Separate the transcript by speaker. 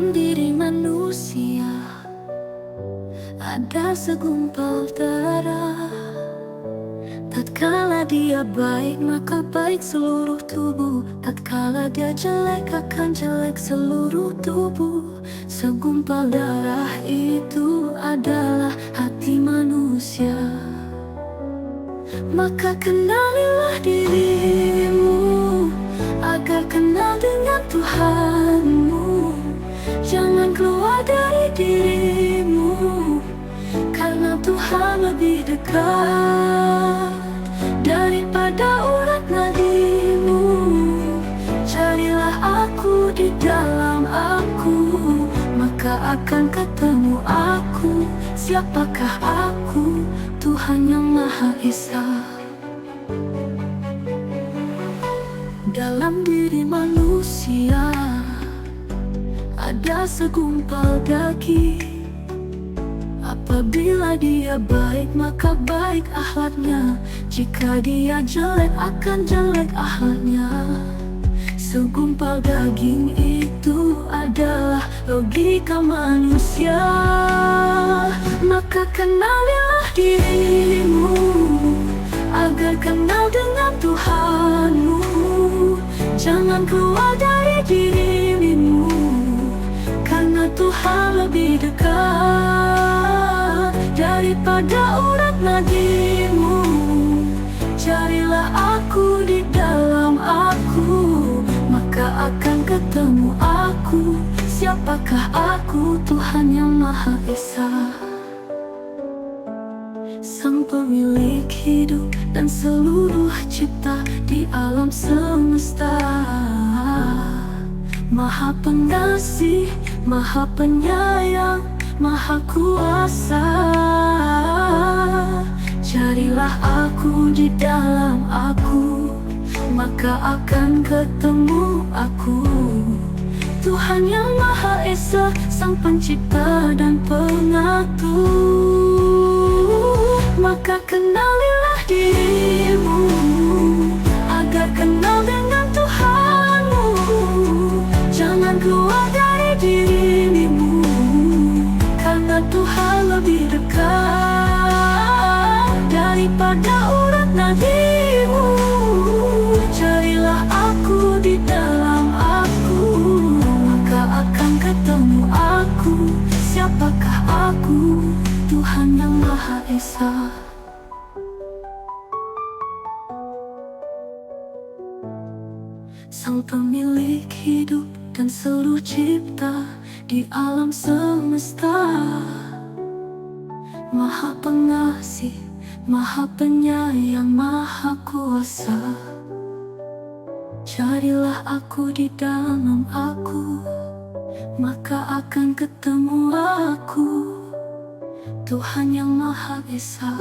Speaker 1: Dalam diri manusia ada segumpal darah. Tatkala dia baik, maka baik seluruh tubuh. Tatkala dia jelek, akan jelek seluruh tubuh. Segumpal darah itu adalah hati manusia. Maka kenalilah dirimu, agar kenal dengan Tuhanmu. Jangan keluar dari dirimu, karena Tuhan lebih dekat daripada urat nadimu. Carilah aku di dalam aku, maka akan ketemu aku. Siapakah aku? Tuhan yang Maha Esa. Dalam diri manusia ada segumpal daging. Apabila dia baik, maka baik akhlaknya. Jika dia jelek, akan jelek akhlaknya. Segumpal daging itu adalah logika manusia. Maka kenalilah dirimu, agar kenal dengan Tuhanmu. Jangan keluar dari dirimu, karena Tuhan lebih dekat daripada urat nadimu. Carilah aku di dalam aku, maka akan ketemu aku. Siapakah aku? Tuhan yang Maha Esa, Sang pemilik hidup dan seluruh cipta di alam semesta. Maha pengasih, Maha penyayang, Maha kuasa. Carilah aku di dalam aku, maka akan ketemu aku. Tuhan yang Maha Esa, Sang pencipta dan pengatur. Maka kenalilah dirimu, agar kenal dengan Tuhanmu. Jangan keluar dari dirimu, karena Tuhan lebih dekat daripada urat nadimu. Carilah aku di dalam aku, maka akan ketemu aku. Siapakah aku? Tuhan yang Maha Esa. Sang pemilik hidup dan seluruh cipta di alam semesta. Maha pengasih, Maha penyayang, Maha kuasa. Carilah aku di dalam aku, maka akan ketemu aku. Tuhan yang Maha Esa.